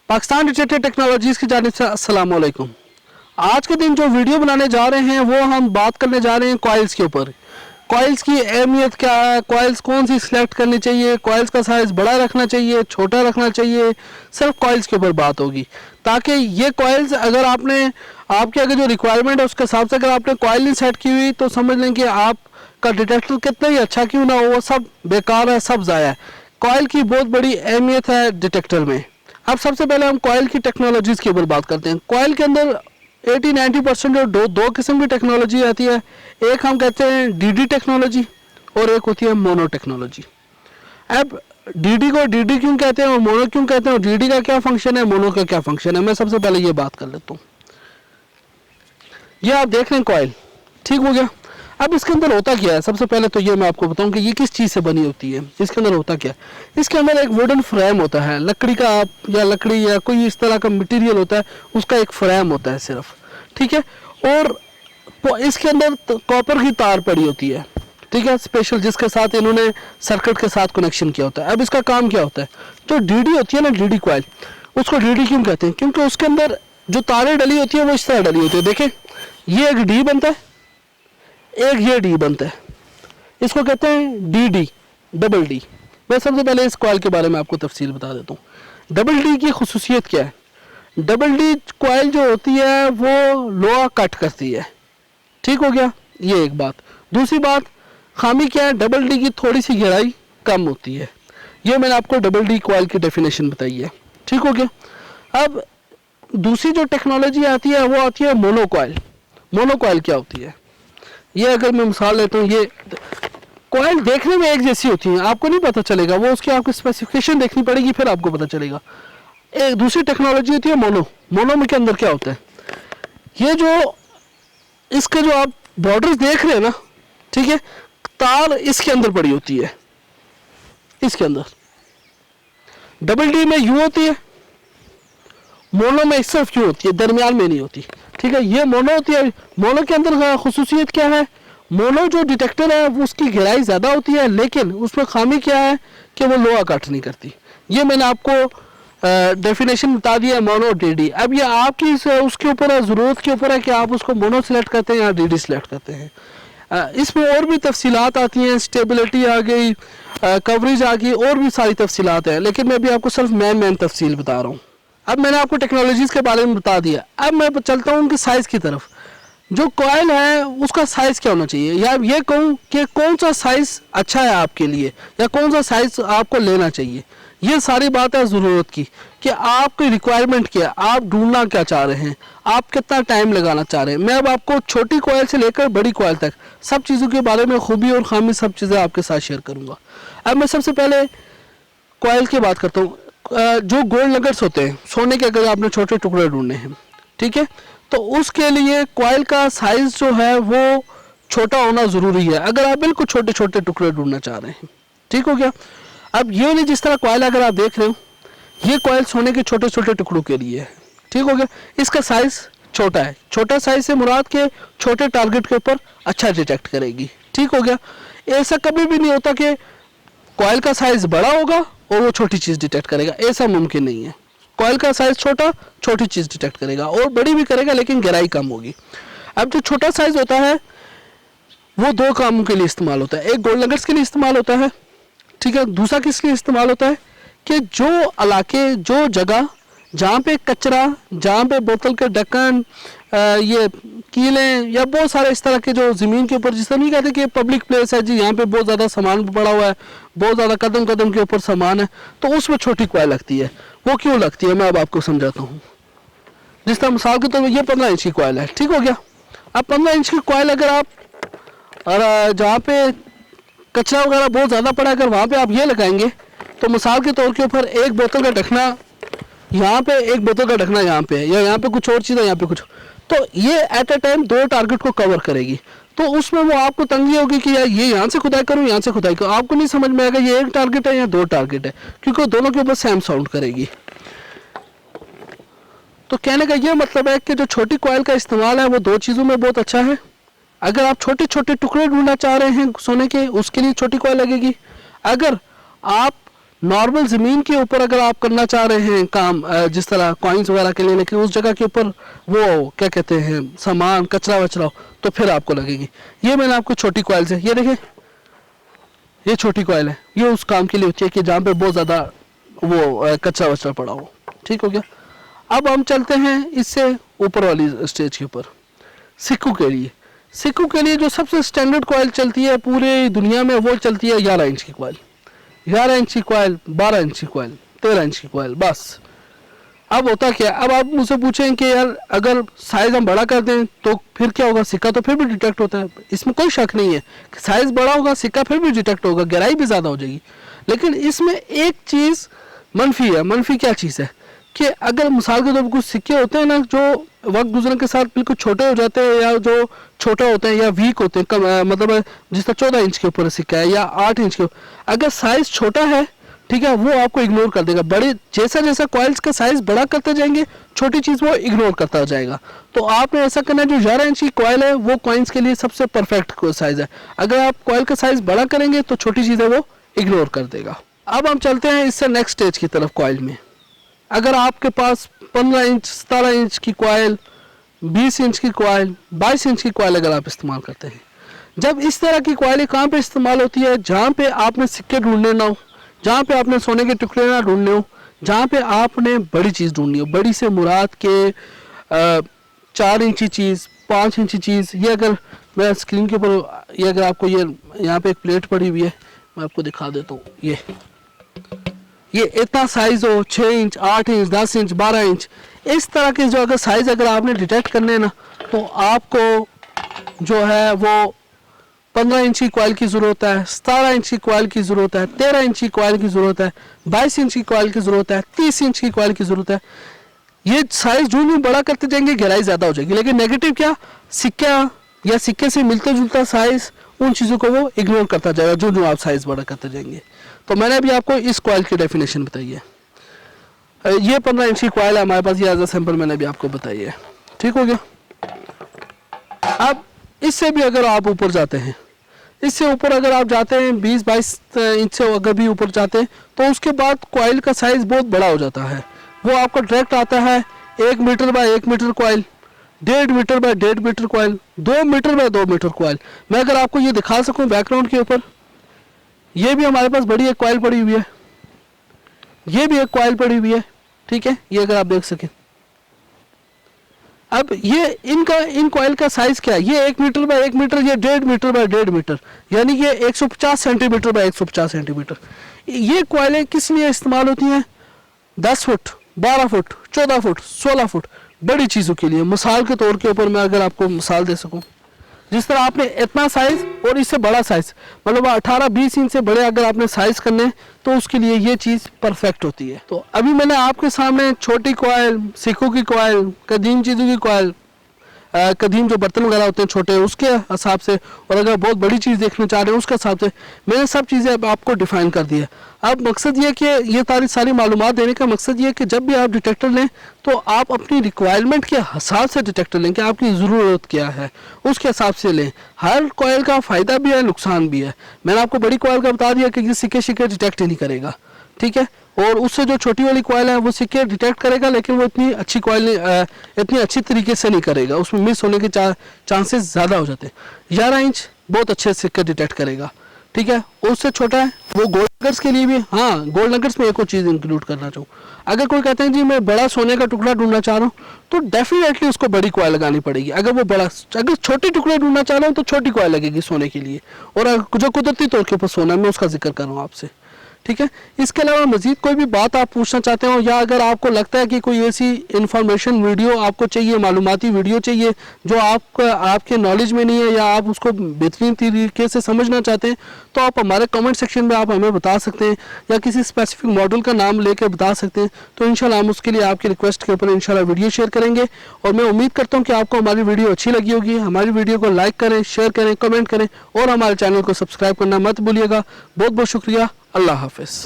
Pakistan digital technologies की जानिब से अस्सलाम वालेकुम। आज के दिन जो वीडियो बनाने जा रहे हैं वो हम बात करने जा रहे हैं कॉइल्स के ऊपर। कॉइल्स की अहमियत क्या है, कॉइल्स कौन सी सिलेक्ट करनी चाहिए, कॉइल्स का साइज़ बड़ा रखना चाहिए, छोटा रखना चाहिए, सिर्फ कॉइल्स के ऊपर बात होगी। ताकि ये कॉइल्स अगर आपके अगर जो रिक्वायरमेंट है उसके हिसाब से अगर आपने कॉइल नहीं सेट की हुई तो समझ लें कि आपका डिटेक्टर कितना ही अच्छा क्यों ना हो वो सब बेकार है, सब ज़ाया है। कॉइल की बहुत बड़ी अहमियत है डिटेक्टर में। अब सबसे पहले हम कॉइल की टेक्नोलॉजीज़ के ऊपर बात करते हैं। कॉइल के अंदर 80-90% जो दो किस्म की टेक्नोलॉजी आती है, एक हम कहते हैं डीडी टेक्नोलॉजी और एक होती है मोनो टेक्नोलॉजी। अब डीडी को डीडी क्यों कहते हैं और मोनो क्यों कहते हैं और डीडी का क्या फंक्शन है, मोनो का क्या फंक्शन है, मैं सबसे पहले ये बात कर लेता हूँ। ये आप देख रहे हैं कॉइल, ठीक हो गया। अब इसके अंदर होता क्या है, सबसे पहले तो ये मैं आपको बताऊं कि ये किस चीज़ से बनी होती है। इसके अंदर होता क्या है, इसके अंदर एक वुडन फ्रेम होता है, लकड़ी का या लकड़ी या कोई इस तरह का मटेरियल होता है, उसका एक फ्रेम होता है सिर्फ, ठीक है। और इसके अंदर कॉपर की तार पड़ी होती है, ठीक है, स्पेशल, जिसके साथ इन्होंने सर्किट के साथ कनेक्शन किया होता है। अब इसका काम क्या होता है, जो डीडी होती है ना, डीडी कॉइल, उसको डीडी क्यों कहते हैं, क्योंकि उसके अंदर जो तारें डली होती है वो इस तरह डली होती है। देखें, ये एक डी बनता है, एक ये डी बनता है, इसको कहते हैं डी, डबल डी। मैं सबसे पहले इस कॉइल के बारे में आपको तफसील बता देता हूँ। डबल डी की खुसूसियत क्या है, डबल डी कॉइल जो होती है वो लोहा कट करती है, ठीक हो गया, ये एक बात। दूसरी बात, खामी क्या है, डबल डी की थोड़ी सी गहराई कम होती है। ये मैंने आपको डबल डी कॉइल की डेफिनेशन बताई है, ठीक हो गया। अब दूसरी जो टेक्नोलॉजी आती है वो आती है मोनो कॉइल। मोनो कॉइल क्या होती है, ये अगर मैं मिसाल लेता हूँ, ये कॉइल देखने में एक जैसी होती है, आपको नहीं पता चलेगा, वो उसकी आपको स्पेसिफिकेशन देखनी पड़ेगी फिर आपको पता चलेगा। एक दूसरी टेक्नोलॉजी होती है मोनो। मोनो में के अंदर क्या होता है, ये जो इसके जो आप बॉर्डर्स देख रहे हैं ना, ठीक है, तार इसके अंदर पड़ी होती है, इसके अंदर। डबल डी में यू होती है, मोनो में सिर्फ यू होती है, दरमियान में नहीं होती, ठीक है। ये मोनो होती है। मोनो के अंदर खुसूसियत क्या है, मोनो जो डिटेक्टर है वो उसकी गहराई ज़्यादा होती है, लेकिन उसमें खामी क्या है कि वो लोहा कट नहीं करती। ये मैंने आपको डेफिनेशन बता दिया मोनो डीडी। अब ये आपकी उसके ऊपर है, ज़रूरत के ऊपर है कि आप उसको मोनो सेलेक्ट करते हैं या डीडी सेलेक्ट करते हैं। इसमें और भी तफसीलात आती हैं, स्टेबिलिटी आ गई, कवरेज आ गई, और भी सारी तफसीलात हैं, लेकिन मैं भी आपको सिर्फ मेन तफसील बता रहा हूँ। अब मैंने आपको टेक्नोलॉजीज़ के बारे में बता दिया, अब मैं चलता हूँ उनकी साइज़ की तरफ। जो कॉइल है उसका साइज़ क्या होना चाहिए, या ये कहूँ कि कौन सा साइज़ अच्छा है आपके लिए, या कौन सा साइज़ आपको लेना चाहिए। ये सारी बात है ज़रूरत की, कि आपकी रिक्वायरमेंट क्या है, आप ढूंढना क्या चाह रहे हैं, आप कितना टाइम लगाना चाह रहे हैं। मैं अब आपको छोटी कॉइल से लेकर बड़ी कॉइल तक सब चीज़ों के बारे में खूबी और खामी सब चीज़ें आपके साथ शेयर करूँगा। अब मैं सबसे पहले कॉइल की बात करता हूँ। जो गोल्ड नगेट्स होते हैं, सोने के अगर आपने छोटे टुकड़े ढूंढने हैं, ठीक है, तो उसके लिए कॉइल का साइज़ जो है वो छोटा होना ज़रूरी है, अगर आप बिल्कुल छोटे छोटे टुकड़े ढूंढना चाह रहे हैं, ठीक हो गया। अब ये नहीं, जिस तरह कॉइल अगर आप देख रहे हो, ये कॉइल सोने के छोटे छोटे टुकड़ों के लिए है, ठीक हो गया। इसका साइज़ छोटा है, छोटा साइज़ से मुराद के छोटे टारगेट के ऊपर अच्छा डिटेक्ट करेगी, ठीक हो गया। ऐसा कभी भी नहीं होता कि कॉइल का साइज़ बड़ा होगा और वो छोटी चीज़ डिटेक्ट करेगा, ऐसा मुमकिन नहीं है। कॉइल का साइज़ छोटा, छोटी चीज़ डिटेक्ट करेगा, और बड़ी भी करेगा लेकिन गहराई कम होगी। अब जो छोटा साइज़ होता है वो दो कामों के लिए इस्तेमाल होता है, एक गोल्ड नगेट्स के लिए इस्तेमाल होता है, ठीक है। दूसरा किस लिए इस्तेमाल होता है कि जो इलाके, जो जगह जहाँ पे कचरा, जहाँ पे बोतल के ढक्कन, ये कीलें या बहुत सारे इस तरह के जो ज़मीन के ऊपर, जिस तरह नहीं कहते कि पब्लिक प्लेस है जी, यहाँ पे बहुत ज़्यादा सामान पड़ा हुआ है, बहुत ज़्यादा कदम कदम के ऊपर सामान है, तो उसमें छोटी कॉइल लगती है। वो क्यों लगती है मैं अब आपको समझाता हूँ। जिस तरह मिसाल के तौर पर ये 15 इंच की कॉइल है, ठीक हो गया। अब 15 इंच की कॉइल अगर आप, और जहाँ पे कचरा वगैरह बहुत ज़्यादा पड़ा है, अगर वहाँ पे आप ये लगाएंगे तो मिसाल के तौर के ऊपर एक बोतल का ढकना यहाँ पे, एक बोतल का ढकना यहाँ पे, या यहाँ पे कुछ और चीज़ है, यहाँ पे कुछ, तो ये एट अ टाइम दो टारगेट को कवर करेगी। तो उसमें वो आपको तंगी होगी कि यार ये यहाँ से खुदाई करूँ, यहाँ से खुदाई करूँ, आपको नहीं समझ में आएगा ये एक टारगेट है या दो टारगेट है, क्योंकि दोनों के ऊपर सेम साउंड करेगी। तो कहने का ये मतलब है कि जो छोटी कॉइल का इस्तेमाल है वो दो चीज़ों में बहुत अच्छा है। अगर आप छोटे छोटे टुकड़े ढूंढना चाह रहे हैं सोने के, उसके लिए छोटी कॉइल लगेगी। अगर आप नॉर्मल ज़मीन के ऊपर अगर आप करना चाह रहे हैं काम, जिस तरह कॉइन्स वगैरह के लिए, लेकिन उस जगह के ऊपर वो क्या कहते हैं सामान कचरा वचरा हो, तो फिर आपको लगेगी। ये मैंने आपको छोटी कॉइल से, ये देखिए ये छोटी कॉइल है, ये उस काम के लिए होती है कि जहाँ पे बहुत ज़्यादा वो कचरा वचरा पड़ा हो। ठीक हो गया। अब हम चलते हैं इससे ऊपर वाली स्टेज के ऊपर, सिक्कों के लिए। सिक्कों के लिए जो सबसे स्टैंडर्ड कॉइल चलती है पूरे दुनिया में, वो चलती है 11 इंच की कॉइल। 11 इंच की कॉइल, 12 इंच की कॉइल, 13 इंच की कॉइल, बस। अब होता क्या, अब आप मुझसे पूछें कि यार अगर साइज़ हम बड़ा कर दें तो फिर क्या होगा, सिक्का तो फिर भी डिटेक्ट होता है, इसमें कोई शक नहीं है कि साइज़ बड़ा होगा सिक्का फिर भी डिटेक्ट होगा, गहराई भी ज़्यादा हो जाएगी। लेकिन इसमें एक चीज़ मनफी है। मनफी क्या चीज़ है कि अगर मिसाल के तौर पर कुछ सिक्के होते हैं ना जो वक्त गुजरने के साथ बिल्कुल छोटे हो जाते हैं, या जो छोटे होते हैं या वीक होते हैं, कम मतलब जिस तरह 14 इंच के ऊपर सिक्का है या 8 इंच के, अगर साइज़ छोटा है, ठीक है, वो आपको इग्नोर कर देगा। बड़े जैसा जैसा कॉइल्स का साइज़ बड़ा करते जाएंगे, छोटी चीज़ वो इग्नोर करता जाएगा। तो आपने ऐसा करना है, जो 11 इंच की कॉइल है वो कॉइन्स के लिए सबसे परफेक्ट साइज़ है। अगर आप कॉइल का साइज़ बड़ा करेंगे तो छोटी चीज़ है वो इग्नोर कर देगा। अब हम चलते हैं इससे नेक्स्ट स्टेज की तरफ कॉइल में। अगर आपके पास 15 इंच, 17 इंच की कॉइल, 20 इंच की कॉइल, 22 इंच की कॉइल अगर आप इस्तेमाल करते हैं, जब इस तरह की कॉइलें कहाँ पे इस्तेमाल होती है, जहाँ पे आपने सिक्के ढूंढने ना हो, जहाँ पे आपने सोने के टुकड़े ना ढूंढने हो, जहाँ पे आपने बड़ी चीज़ ढूंढनी हो। बड़ी से मुराद के 4 इंची चीज़, 5 इंची चीज़। ये अगर मैं स्क्रीन के ऊपर, ये अगर आपको ये यहाँ पे एक प्लेट पड़ी हुई है, मैं आपको दिखा देता हूँ। ये इतना साइज़ हो, 6 इंच, 8 इंच, 10 इंच, 12 इंच, इस तरह के जो अगर साइज़ अगर आपने डिटेक्ट करने हैं ना, तो आपको जो है वो 15 इंच की कॉइल की ज़रूरत है, 17 इंच की कॉइल की ज़रूरत है, 13 इंच की कॉइल की ज़रूरत है, 22 इंच की कॉइल की ज़रूरत है, 30 इंच की कॉइल की ज़रूरत है। ये साइज़ जो भी बड़ा करते जाएंगे गहराई ज़्यादा हो जाएगी। लेकिन नेगेटिव क्या, सिक्का या सिक्के से मिलते जुलता साइज़, उन चीज़ों को वो इग्नोर करता जाएगा जो जो आप साइज़ बड़ा करते जाएंगे। तो मैंने अभी आपको इस कॉइल की डेफिनेशन बताई है। ये 15 इंच की कॉइल है हमारे पास, ये एज अ सैंपल मैंने अभी आपको बताई है। ठीक हो गया। अब इससे भी अगर आप ऊपर जाते हैं, इससे ऊपर अगर आप जाते हैं 20-22 इंच से अगर भी ऊपर जाते हैं, तो उसके बाद कॉइल का साइज़ बहुत बड़ा हो जाता है। वो आपको डायरेक्ट आता है 1 metre by 1 metre coil, 1.5 metre by 1.5 metre coil, 2 metre by 2 metre coil. मैं अगर आपको ये दिखा सकूं बैकग्राउंड के ऊपर, ये भी हमारे पास बड़ी एक कॉइल पड़ी हुई है, ये भी एक कॉइल पड़ी हुई है। ठीक है, ये अगर आप देख सकें। अब ये इन कॉइल का साइज क्या है, ये 1 मीटर बाय 1 मीटर, ये 1.5 मीटर बाय 1.5 मीटर, यानी ये 150 सेंटीमीटर बाय 150 सेंटीमीटर। ये कॉइलें किस लिए इस्तेमाल होती हैं, 10 फुट, 12 फुट, 14 फुट, 16 फुट बड़ी चीज़ों के लिए। मिसाल के तौर के ऊपर मैं अगर आपको मिसाल दे सकूं, जिस तरह आपने इतना साइज़ और इससे बड़ा साइज़, मतलब 18-20 इंच से बड़े अगर आपने साइज़ करने, तो उसके लिए ये चीज़ परफेक्ट होती है। तो अभी मैंने आपके सामने छोटी कॉइल, सिक्कों की कॉइल, कदीम चीज़ों की कॉइल, कदीम जो बर्तन वगैरह होते हैं छोटे, उसके हिसाब से, और अगर बहुत बड़ी चीज़ देखना चाह रहे हैं उसके हिसाब से मैंने सब चीज़ें अब आपको डिफ़ाइन कर दी है। अब मकसद ये कि ये सारी मालूमात देने का मकसद ये है कि जब भी आप डिटेक्टर लें तो आप अपनी रिक्वायरमेंट के हिसाब से डिटेक्टर लें कि आपकी ज़रूरत क्या है, उसके हिसाब से लें। हर कॉइल का फ़ायदा भी है, नुकसान भी है। मैंने आपको बड़ी कॉइल का बता दिया कि ये सिक्के शिक्के डिटेक्ट ही नहीं करेगा, ठीक है, और उससे जो छोटी वाली कॉइल है वो सिक्के डिटेक्ट करेगा, लेकिन वो इतनी अच्छी कॉइल इतनी अच्छी तरीके से नहीं करेगा, उसमें मिस होने के चांसेस ज़्यादा हो जाते हैं। 11 इंच बहुत अच्छे सिक्के डिटेक्ट करेगा, ठीक है। उससे छोटा है वो गोल्ड नगर्स के लिए भी। हाँ, गोल्ड नगर्स में एक और चीज़ इंक्लूड करना चाहूँ, अगर कोई कहते हैं जी मैं बड़ा सोने का टुकड़ा ढूंढना चाह रहा हूँ, तो डेफिनेटली उसको बड़ी कॉइल लगानी पड़ेगी। अगर छोटे टुकड़े ढूंढना चाह रहा हूँ तो छोटी कॉइल लगेगी सोने के लिए, और जो कुदरती तौर के ऊपर सोना, मैं उसका जिक्र कर रहा हूँ आपसे, ठीक है। इसके अलावा मज़ीद कोई भी बात आप पूछना चाहते हो, या अगर आपको लगता है कि कोई ऐसी इन्फॉर्मेशन वीडियो आपको चाहिए, मालूमाती वीडियो चाहिए जो आपके नॉलेज में नहीं है, या आप उसको बेहतरीन तरीके से समझना चाहते हैं, तो आप हमारे कमेंट सेक्शन में आप हमें बता सकते हैं, या किसी स्पेसिफिक मॉडल का नाम लेकर बता सकते हैं। तो इंशाल्लाह हम उसके लिए आपकी रिक्वेस्ट के ऊपर इंशाल्लाह वीडियो शेयर करेंगे। और मैं उम्मीद करता हूँ कि आपको हमारी वीडियो अच्छी लगी होगी। हमारी वीडियो को लाइक करें, शेयर करें, कमेंट करें, और हमारे चैनल को सब्सक्राइब करना मत भूलिएगा। बहुत बहुत शुक्रिया। अल्लाह हाफ़िज़।